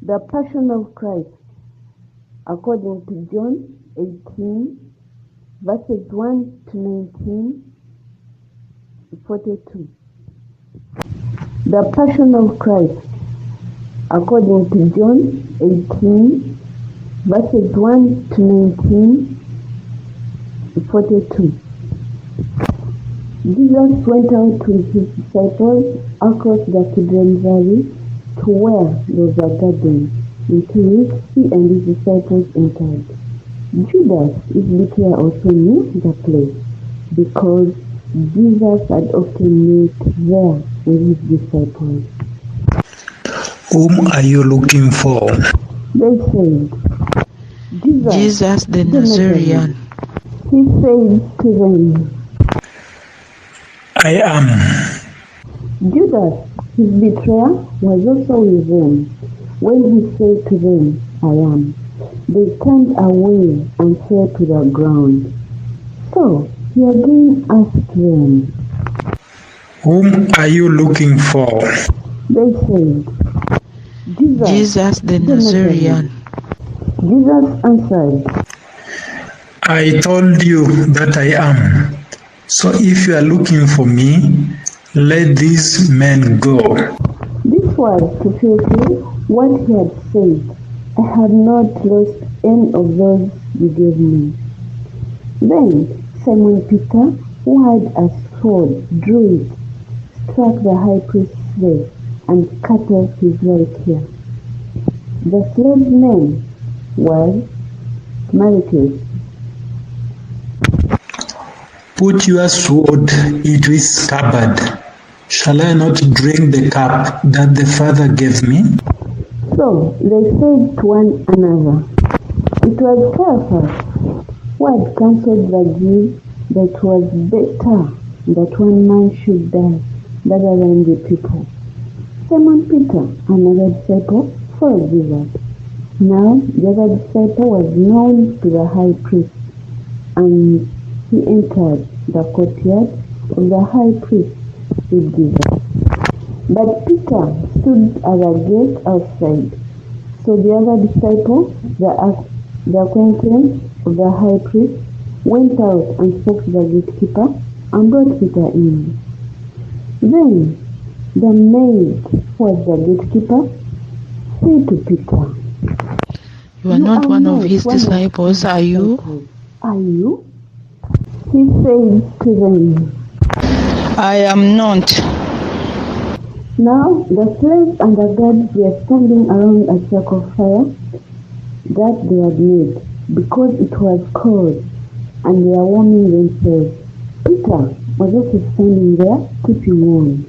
The Passion of Christ, according to John 18, verses 1 to 19, 42. The Passion of Christ, according to John 18, verses 1 to 19, 42. Jesus went out with his disciples across the Kidron Valley to where there was a garden, into which he and his disciples entered. Judas, his betrayer, also knew the place, because Jesus had often met there with his disciples. Whom are you looking for? They said, Jesus the Nazarene. He said to them, I am. Judas, his betrayer, was also with them. When he said to them, I am, they turned away and fell to the ground. So he again asked them, Whom are you looking for? They said, Jesus the Nazarene. Jesus answered, I told you that I am. So if you are looking for me, let these men go. This was to fulfill what he had said, I have not lost any of those you gave me. Then Simon Peter, who had a sword, drew it, struck the high priest's slave, and cut off his right ear. The slave's name was Malchus. Put your sword into its scabbard. Shall I not drink the cup that the Father gave me? So they said to one another, it was Caiaphas who had counseled the Jews that it was better that one man should die rather than the people. Simon Peter, another disciple, followed Jesus. Now the other disciple was known to the high priest, and he entered the courtyard of the high priest with Jesus. But Peter stood at the gate outside. So the other disciple, the acquaintance of the high priest, went out and spoke to the gatekeeper and brought Peter in. Then the maid, who was the gatekeeper, said to Peter, You are not one of his disciples, are you? Are you? He said to them, I am not. Now the slaves and the guards were standing around a circle of fire that they had made, because it was cold, and they were warming themselves. Peter was also standing there, keeping warm.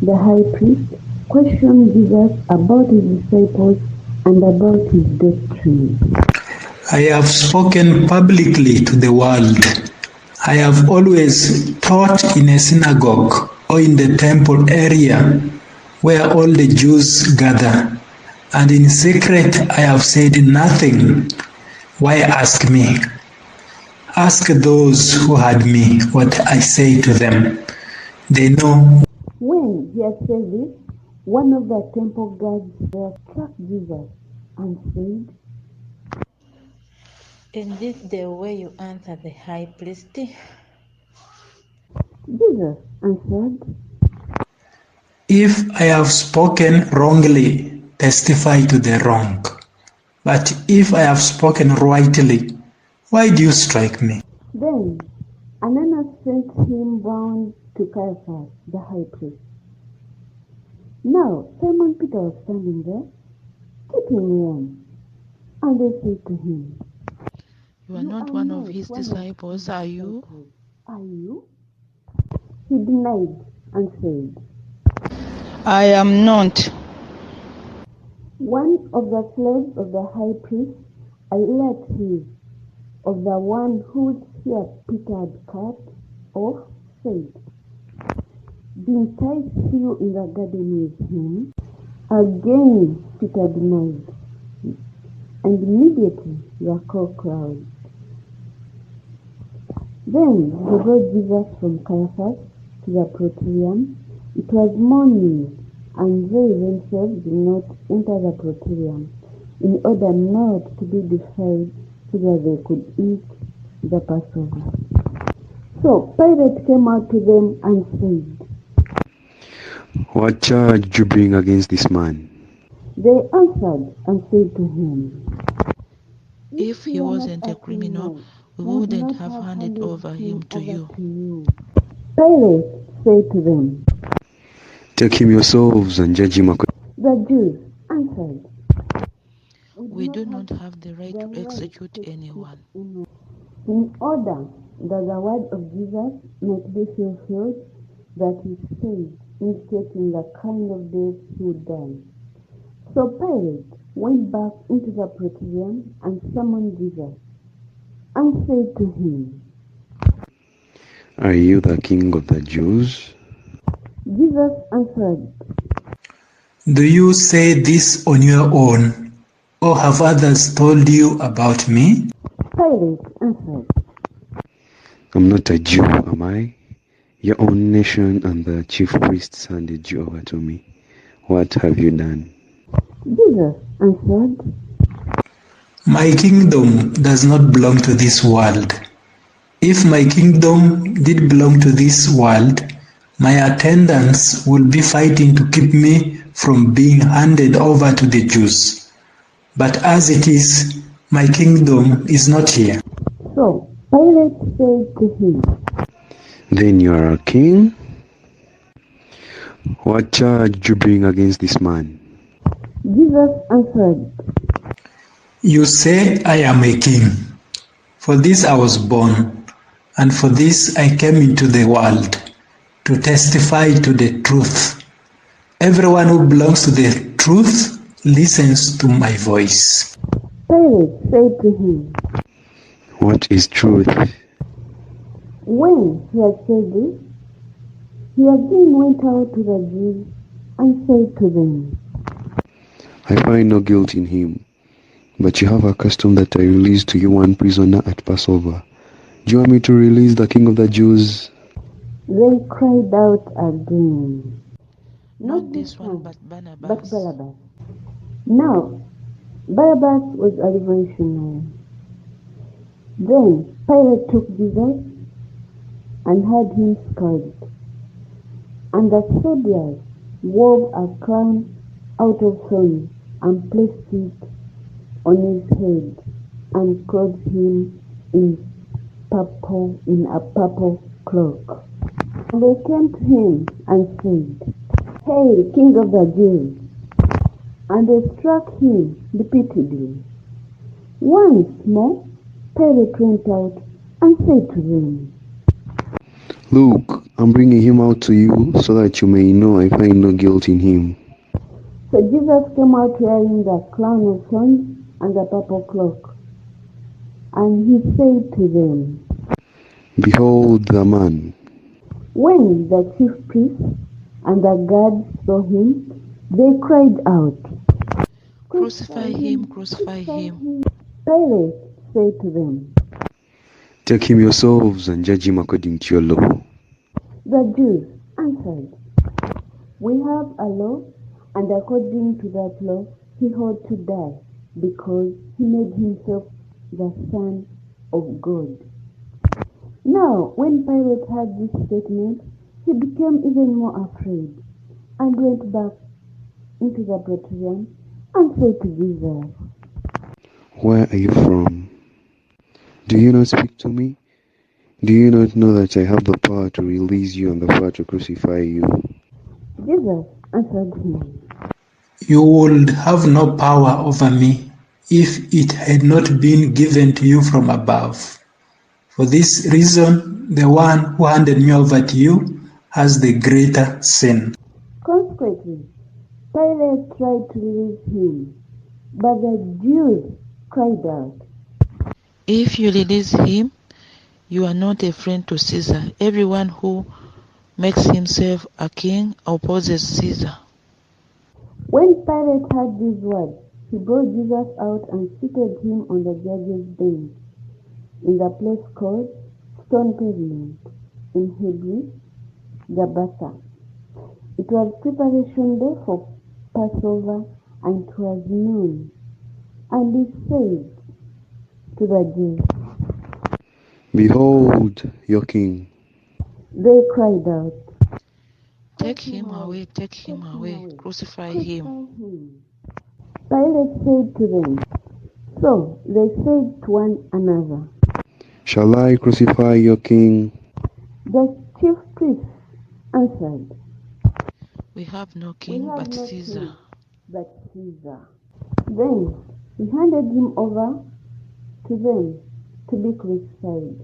The high priest questioned Jesus about his disciples and about his doctrine. I have spoken publicly to the world. I have always taught in a synagogue or in the temple area where all the Jews gather, and in secret I have said nothing. Why ask me? Ask those who had me what I say to them. They know. When he had said this, one of the temple guards struck Jesus and said, Is this the way you answer the high priest? Jesus answered, If I have spoken wrongly, testify to the wrong. But if I have spoken rightly, why do you strike me? Then Ananias sent him bound to Caiaphas, the high priest. Now Simon Peter was standing there, keeping warm, and they said to him, You are not one of his disciples, are you? Are you? He denied and said, I am not. One of the slaves of the high priest, a relative of the one whose ear Peter had cut off, said, Didn't I see you in the garden with him? Again Peter denied, and immediately the cock crowed. Then they brought Jesus from Caiaphas to the praetorium. It was morning, and they themselves did not enter the praetorium, in order not to be defiled, so that they could eat the Passover. So Pilate came out to them and said, "What charge did you bring against this man?" They answered and said to him, If he were wasn't not a criminal, we would wouldn't not have have handed over him to over you. to you. Pilate said to them, "Take him yourselves and judge him according." The Jews answered, We do not have the right to execute anyone. in order that the word of Jesus might be fulfilled, that he said, indicating the kind of death he would die. So Pilate went back into the praetorium and summoned Jesus, and said to him, "Are you the king of the Jews?" Jesus answered, Do you say this on your own, or have others told you about me? Pilate answered, "I'm not a Jew, am I? Your own nation and the chief priests handed you over to me. What have you done?" Jesus answered, My kingdom does not belong to this world. If my kingdom did belong to this world, my attendants will be fighting to keep me from being handed over to the Jews. But as it is, my kingdom is not here. So Pilate said to him, "Then you are a king? What charge did you bring against this man?" Jesus answered, You say I am a king. For this I was born, and for this I came into the world, to testify to the truth. Everyone who belongs to the truth listens to my voice. Pilate said to him, "What is truth?" When he had said this, he again went out to the Jews and said to them, "I find no guilt in him. But you have a custom that I release to you one prisoner at Passover. Do you want me to release the king of the Jews?" They cried out again, Not this one, but Barnabas. but Barabbas. Now Barabbas was a revolutionary. Then Pilate took Jesus and had him scourged, and the soldiers wove a crown out of thorns and placed it on his head, and clothed him in a purple cloak. And they came to him and said, Hail, King of the Jews! And they struck him repeatedly. Once more Pilate went out and said to them, "Look, I'm bringing him out to you so that you may know I find no guilt in him." So Jesus came out wearing the crown of thorns and the purple cloak. And he said to them, "Behold the man." When the chief priests and the guards saw him, they cried out, Crucify him, crucify him. Pilate said to them, "Take him yourselves and judge him according to your law." The Jews answered, We have a law, and according to that law he ought to die, because he made himself the Son of God. Now, when Pilate heard this statement, he became even more afraid, and went back into the praetorium and said to Jesus, "Where are you from? Do you not speak to me? Do you not know that I have the power to release you and the power to crucify you?" Jesus answered him, You would have no power over me if it had not been given to you from above. For this reason, the one who handed me over to you has the greater sin. Consequently, Pilate tried to release him, but the Jews cried out, If you release him, you are not a friend to Caesar. Everyone who makes himself a king opposes Caesar. When Pilate heard these words, he brought Jesus out and seated him on the judge's bench in the place called Stone Pavement, in Hebrew, Gabbatha. It was preparation day for Passover, and it was noon. And he said to the Jews, Behold your king. they cried out, Take him away, take him away, crucify him. him. Pilate said to them, so they said to one another, Shall I crucify your king? the chief priests answered, We have no we king have but no Caesar. king but Caesar. Then he handed him over to them to be crucified.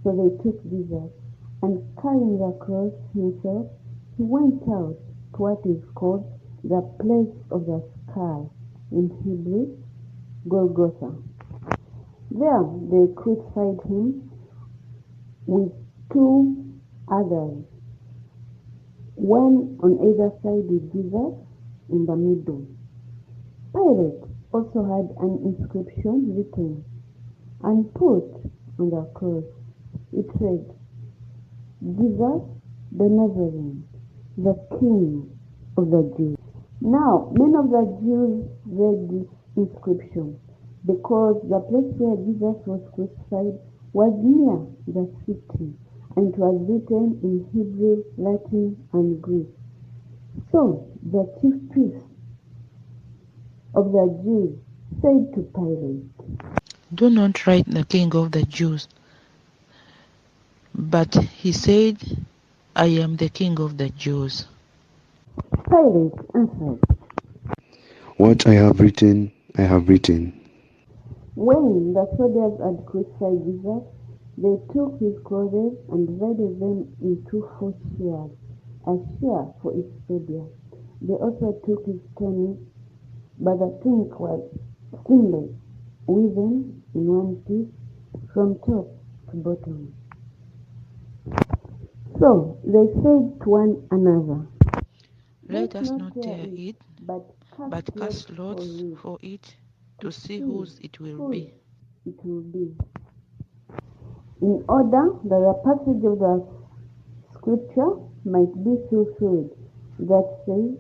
So they took Jesus, and carrying the cross himself, he went out to what is called the place of the skull, in Hebrew, Golgotha. There they crucified him with two others, one on either side with Jesus in the middle. Pilate also had an inscription written and put on the cross. It said, Jesus the Nazarene, the King of the Jews. Now, many of the Jews read this inscription because the place where Jesus was crucified was near the city, and it was written in Hebrew, Latin, and Greek. So the chief priests of the Jews said to Pilate, Do not write the king of the Jews. But he said, I am the king of the Jews. Pilate answered, What I have written, I have written. when the soldiers had crucified Jesus, they took his clothes and divided them into 4 shares, a share for each soldier. They also took his tunic, but the tunic was seamless, woven in one piece from top to bottom. So they said to one another, Let us not tear it, but but cast lots for it to see whose it will be. It will be. In order that the passage of the scripture might be fulfilled, that says,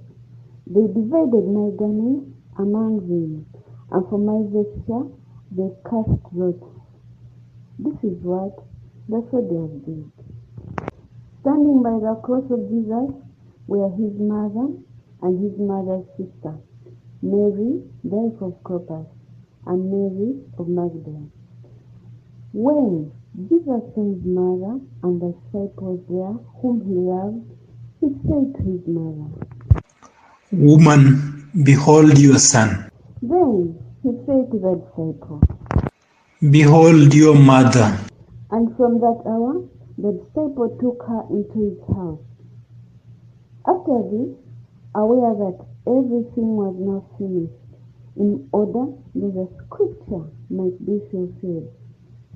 they divided my garment among them, and for my vesture they cast lots. This is what the soldiers did. Standing by the cross of Jesus were his mother and his mother's sister, Mary, the wife of Clopas, and Mary of Magdala. When Jesus saw his mother and the disciples there whom he loved, he said to his mother, Woman, behold your son. Then he said to the disciples, Behold your mother. and from that hour the disciple took her into his house. After this, aware that everything was now finished, in order that the scripture might be fulfilled,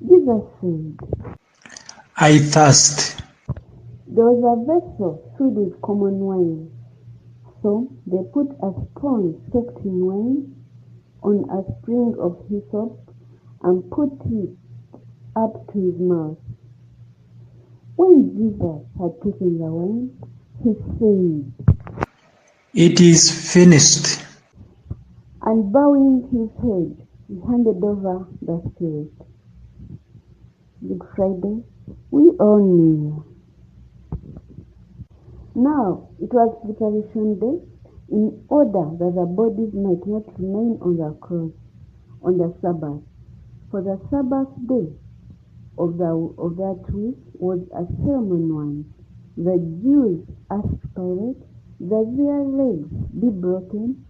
Jesus said, I thirst. there was a vessel filled with common wine. So they put a sponge soaked in wine on a sprig of hyssop and put it up to his mouth. When Jesus had taken the wine, he said, It is finished. and bowing his head, he handed over the Spirit. Good Friday, we all knew. Now it was preparation day, in order that the bodies might not remain on the cross on the Sabbath. For the Sabbath day of that week was a ceremony one. The Jews asked Pilate that their legs be broken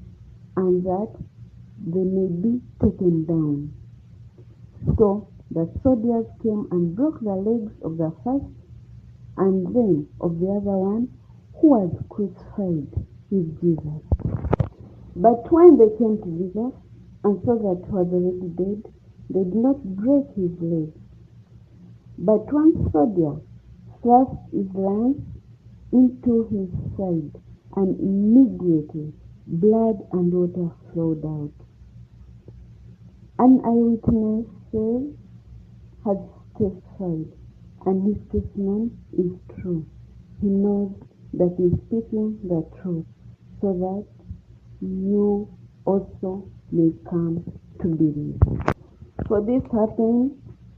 and that they may be taken down. So the soldiers came and broke the legs of the first and then of the other one who was crucified with Jesus. But when they came to Jesus and saw that he was already dead, they did not break his legs. But one soldier thrust his lance into his side, and immediately blood and water flowed out. An eyewitness has testified, and his testimony is true. He knows that is speaking the truth, so that you also may come to believe. For this happened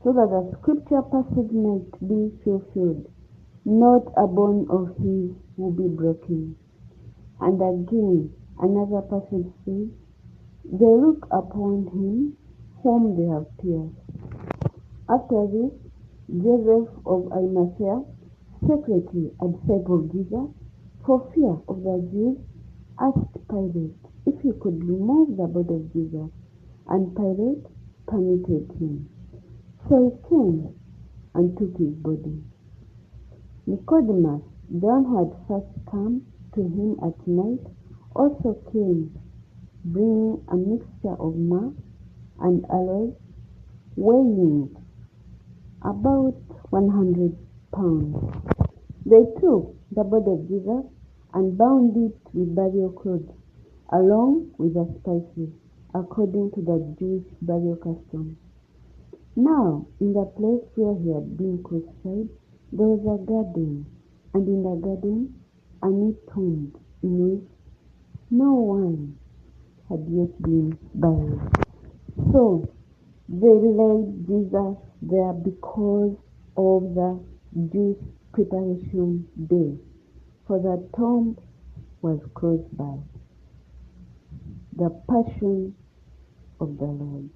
so that the scripture passage might be fulfilled, not a bone of his will be broken. And again, another passage says, they look upon him whom they have pierced. After this, Joseph of Arimathea, secretly a disciple of Jesus, for fear of the Jews, asked Pilate if he could remove the body of Jesus, and Pilate permitted him. So he came and took his body. Nicodemus, the one who had first come to him at night, also came, bringing a mixture of myrrh and aloes, weighing about 100 pounds. They took the body of Jesus and bound it with burial clothes, along with the spices, according to the Jewish burial custom. Now, in the place where he had been crucified, there was a garden, and in the garden a neat tomb in which no one had yet been buried. So they laid Jesus there because of the Jewish preparation day, for the tomb was close by. The Passion of the Lord.